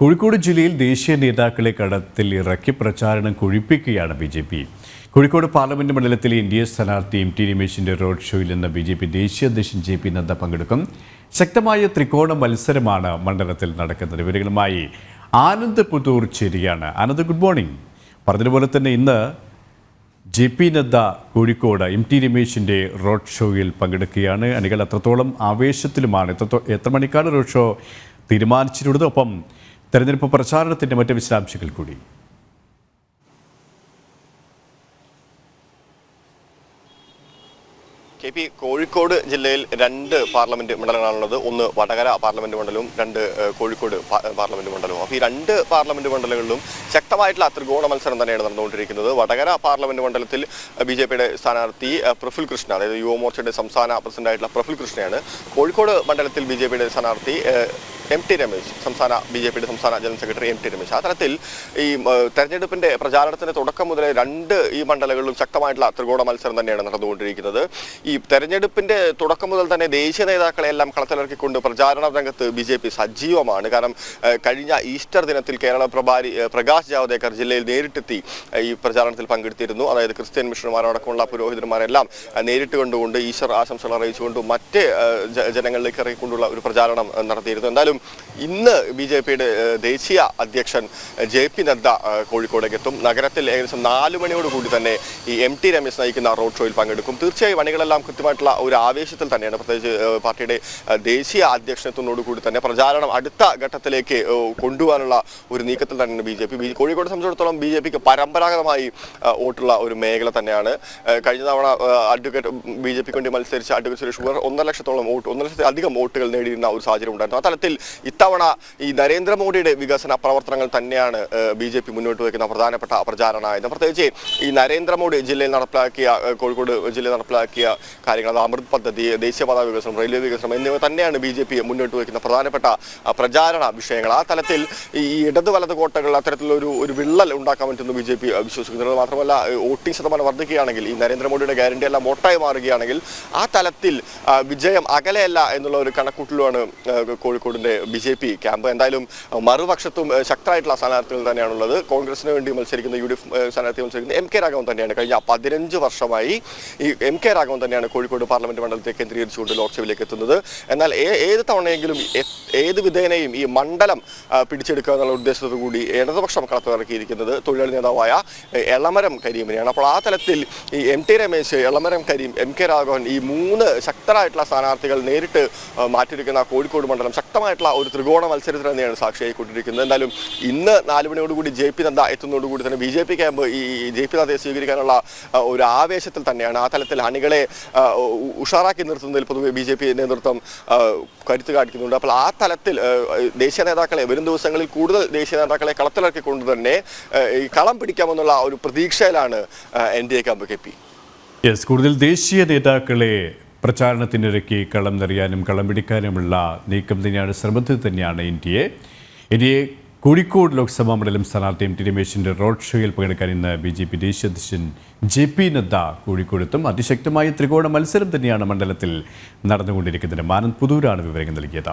കോഴിക്കോട് ജില്ലയിൽ ദേശീയ നേതാക്കളെ കടത്തിൽ ഇറക്കി പ്രചാരണം കൊഴിപ്പിക്കുകയാണ് ബി.ജെ.പി. കോഴിക്കോട് പാർലമെന്റ് മണ്ഡലത്തിലെ എൻ.ഡി.എ സ്ഥാനാർത്ഥി എം.ടി. രമേശിന്റെ റോഡ് ഷോയിൽ നിന്ന് ബി.ജെ.പി. ദേശീയ അധ്യക്ഷൻ ജെ.പി. നദ്ദ പങ്കെടുക്കും. ശക്തമായ ത്രികോണ മത്സരമാണ് മണ്ഡലത്തിൽ നടക്കുന്നത്. വിവരങ്ങളുമായി ആനന്ദ് പുതൂർ ചേരുകയാണ്. Anand, good morning. പറഞ്ഞതുപോലെ തന്നെ ഇന്ന് ജെ.പി. നദ്ദ കോഴിക്കോട് എം.ടി. രമേശിന്റെ റോഡ് ഷോയിൽ പങ്കെടുക്കുകയാണ്. അണികൾ അത്രത്തോളം ആവേശത്തിലുമാണ്. എത്ര മണിക്കാണ് റോഡ് ഷോ തീരുമാനിച്ചിട്ടുള്ളത്? ഒപ്പം തെരഞ്ഞെടുപ്പ് പ്രചാരണത്തിന്റെ മറ്റ് വിശദാംശങ്ങൾ കൂടി. കെ.പി. കോഴിക്കോട് ജില്ലയിൽ രണ്ട് പാർലമെന്റ് മണ്ഡലങ്ങളാണുള്ളത്. ഒന്ന് വടകര പാർലമെന്റ് മണ്ഡലവും രണ്ട് കോഴിക്കോട് പാർലമെന്റ് മണ്ഡലവും. അപ്പോൾ ഈ രണ്ട് പാർലമെന്റ് മണ്ഡലങ്ങളിലും ശക്തമായിട്ടുള്ള ത്രികോണ മത്സരം തന്നെയാണ് നടന്നുകൊണ്ടിരിക്കുന്നത്. വടകര പാർലമെന്റ് മണ്ഡലത്തിൽ ബി.ജെ.പിയുടെ സ്ഥാനാർത്ഥി പ്രഫുൽ കൃഷ്ണ, അതായത് യുവമോർച്ചയുടെ സംസ്ഥാന പ്രസിഡന്റായിട്ടുള്ള പ്രഫുൽ കൃഷ്ണയാണ്. കോഴിക്കോട് മണ്ഡലത്തിൽ ബി.ജെ.പിയുടെ സ്ഥാനാർത്ഥി എം.ടി. രമേശ്, ബി.ജെ.പിയുടെ സംസ്ഥാന ജനറൽ സെക്രട്ടറി എം.ടി. രമേശ്. ആ തരത്തിൽ ഈ തെരഞ്ഞെടുപ്പിന്റെ പ്രചാരണത്തിന്റെ തുടക്കം മുതലേ ഈ മണ്ഡലങ്ങളിലും ശക്തമായിട്ടുള്ള ത്രികോണ മത്സരം തന്നെയാണ് നടന്നുകൊണ്ടിരിക്കുന്നത്. ഈ തെരഞ്ഞെടുപ്പിന്റെ തുടക്കം മുതൽ തന്നെ ദേശീയ നേതാക്കളെല്ലാം കളത്തിലിറക്കിക്കൊണ്ട് പ്രചാരണ രംഗത്ത് ബി.ജെ.പി. സജീവമാണ്. കാരണം കഴിഞ്ഞ ഈസ്റ്റർ ദിനത്തിൽ കേരള പ്രഭാരി പ്രകാശ് ജാവ്ദേക്കർ ജില്ലയിൽ നേരിട്ടെത്തി ഈ പ്രചാരണത്തിൽ പങ്കെടുത്തിരുന്നു. അതായത് ക്രിസ്ത്യൻ മിഷണർമാരടക്കമുള്ള പുരോഹിതന്മാരെല്ലാം നേരിട്ട് കണ്ടുകൊണ്ട് ഈസ്റ്റർ ആശംസകൾ അറിയിച്ചുകൊണ്ട് മറ്റ് ജനങ്ങളിലേക്ക് ഇറങ്ങിക്കൊണ്ടുള്ള ഒരു പ്രചാരണം നടത്തിയിരുന്നു. എന്തായാലും ഇന്ന് ബി.ജെ.പിയുടെ ദേശീയ അധ്യക്ഷൻ ജെ.പി. നദ്ദ കോഴിക്കോടേക്ക് എത്തും. നഗരത്തിൽ ഏകദേശം 4 മണിയോടുകൂടി തന്നെ ഈ എം.ടി. രമേശ് നയിക്കുന്ന റോഡ് ഷോയിൽ പങ്കെടുക്കും. തീർച്ചയായും അണികളെല്ലാം കൃത്യമായിട്ടുള്ള ഒരു ആവേശത്തിൽ തന്നെയാണ്. പ്രത്യേകിച്ച് പാർട്ടിയുടെ ദേശീയ അധ്യക്ഷനത്തോടുകൂടി തന്നെ പ്രചാരണം അടുത്ത ഘട്ടത്തിലേക്ക് കൊണ്ടുപോകാനുള്ള ഒരു നീക്കത്തിൽ തന്നെയാണ് ബി.ജെ.പി. കോഴിക്കോട് സംബന്ധിച്ചിടത്തോളം ബി.ജെ.പിക്ക് പരമ്പരാഗതമായി വോട്ടുള്ള ഒരു മേഖല തന്നെയാണ്. കഴിഞ്ഞ തവണ ബി.ജെ.പിക്ക് വേണ്ടി മത്സരിച്ച അഡ്വക്കേറ്റ് സുരേഷ് കുമാർ 1.5 ലക്ഷത്തിലധികം വോട്ടുകൾ നേടിയിരുന്ന ഒരു സാഹചര്യം ഉണ്ടായിരുന്നു. ആ തലത്തിൽ ഇത്തവണ ഈ നരേന്ദ്രമോദിയുടെ വികസന പ്രവർത്തനങ്ങൾ തന്നെയാണ് ബി.ജെ.പി. മുന്നോട്ട് വയ്ക്കുന്ന പ്രധാനപ്പെട്ട പ്രചാരണമായത്. പ്രത്യേകിച്ച് ഈ നരേന്ദ്രമോദി കോഴിക്കോട് ജില്ലയിൽ നടപ്പിലാക്കിയ കാര്യങ്ങൾ, അത് അമൃത് പദ്ധതി, ദേശീയപാത വികസനം, റെയിൽവേ വികസനം എന്നിവ തന്നെയാണ് ബി.ജെ.പി. മുന്നോട്ട് വയ്ക്കുന്ന പ്രധാനപ്പെട്ട പ്രചാരണ വിഷയങ്ങൾ. ആ തലത്തിൽ ഈ ഇടത് വലത് കോട്ടകൾ അത്തരത്തിലൊരു വിള്ളൽ ഉണ്ടാക്കാൻ പറ്റുന്നു ബി.ജെ.പി. വിശ്വസിക്കുന്നത്. മാത്രമല്ല, വോട്ടിംഗ് ശതമാനം വർദ്ധിക്കുകയാണെങ്കിൽ, ഈ നരേന്ദ്രമോദിയുടെ ഗ്യാരണ്ടി എല്ലാം വോട്ടായി മാറുകയാണെങ്കിൽ ആ തലത്തിൽ വിജയം അകലെയല്ല എന്നുള്ള ഒരു കണക്കൂട്ടലുമാണ് കോഴിക്കോടിന്റെ ബി.ജെ.പി. ക്യാമ്പ്. എന്തായാലും മറുപക്ഷത്തും ശക്തമായിട്ടുള്ള സ്ഥാനാർത്ഥികൾ തന്നെയാണുള്ളത്. കോൺഗ്രസിന് വേണ്ടി മത്സരിക്കുന്ന യു.ഡി.എഫ് സ്ഥാനാർത്ഥി മത്സരിക്കുന്ന എം.കെ. രാഘവൻ തന്നെയാണ്. കഴിഞ്ഞ 15 വർഷമായി ഈ എം.കെ. രാഘവൻ തന്നെയാണ് കോഴിക്കോട് പാർലമെന്റ് മണ്ഡലത്തെ കേന്ദ്രീകരിച്ചുകൊണ്ട് ലോക്സഭയിലേക്ക് എത്തുന്നത്. എന്നാൽ ഏത് തവണയെങ്കിലും ഏത് വിധേനയും ഈ മണ്ഡലം പിടിച്ചെടുക്കുക എന്നുള്ള ഉദ്ദേശത്തോടു കൂടി ഇടതുപക്ഷം കളത്തിറക്കിയിരിക്കുന്നത് തൊഴിലാളി നേതാവായ എളമരം കരീമിനെയാണ്. അപ്പോൾ ആ തലത്തിൽ ഈ എം.ടി. രമേശ്, എളമരം കരീം, എം.കെ. രാഘവൻ, ഈ 3 ശക്തരായിട്ടുള്ള സ്ഥാനാർത്ഥികൾ നേരിട്ട് മാറ്റിയിരിക്കുന്ന കോഴിക്കോട് മണ്ഡലം ശക്തമായിട്ടുള്ള ഒരു ത്രികോണ മത്സരത്തിന് തന്നെയാണ് സാക്ഷിയായിക്കൊണ്ടിരിക്കുന്നത്. എന്തായാലും ഇന്ന് 4 മണിയോടുകൂടി ജെ.പി. നദ്ദ എത്തുന്നതോടുകൂടി തന്നെ ബി.ജെ.പി. ക്യാമ്പ് ഈ ജെ.പി. നദ്ദയെ സ്വീകരിക്കാനുള്ള ഒരു ആവേശത്തിൽ തന്നെയാണ്. ആ തലത്തിൽ അണികളെ ഉഷാറാക്കി നിർത്തുന്നതിൽ പൊതുവെ ബി.ജെ.പി. നേതൃത്വം കരുത്ത് കാണിക്കുന്നുണ്ട്. അപ്പോൾ ആ തലത്തിൽ ദേശീയ നേതാക്കളെ വരും ദിവസങ്ങളിൽ കൂടുതൽ ദേശീയ നേതാക്കളെ കളത്തിലിറക്കിക്കൊണ്ട് തന്നെ ഈ കളം പിടിക്കാമെന്നുള്ള ഒരു പ്രതീക്ഷയിലാണ് എൻ.ഡി.എ ക്യാമ്പ്. കെ.പി. കൂടുതൽ ദേശീയ നേതാക്കളെ പ്രചാരണത്തിനിരക്കി കളം നിറയാനും കളം പിടിക്കാനുമുള്ള നീക്കം തന്നെയാണ്, ശ്രമത്തിൽ തന്നെയാണ് എൻ.ഡി.എ. കോഴിക്കോട് ലോക്സഭാ മണ്ഡലം സ്ഥാനാർത്ഥി എം.ടി. രമേശിന്റെ റോഡ് ഷോയിൽ പങ്കെടുക്കാൻ ഇന്ന് ബി.ജെ.പി. ദേശീയ അധ്യക്ഷൻ ജെ.പി. നദ്ദ കോഴിക്കോടെത്തും. അതിശക്തമായ ത്രികോണ മത്സരം തന്നെയാണ് മണ്ഡലത്തിൽ നടന്നുകൊണ്ടിരിക്കുന്നത്. ആനന്ദ് പുതൂരാണ് വിവരങ്ങൾ നൽകിയത്.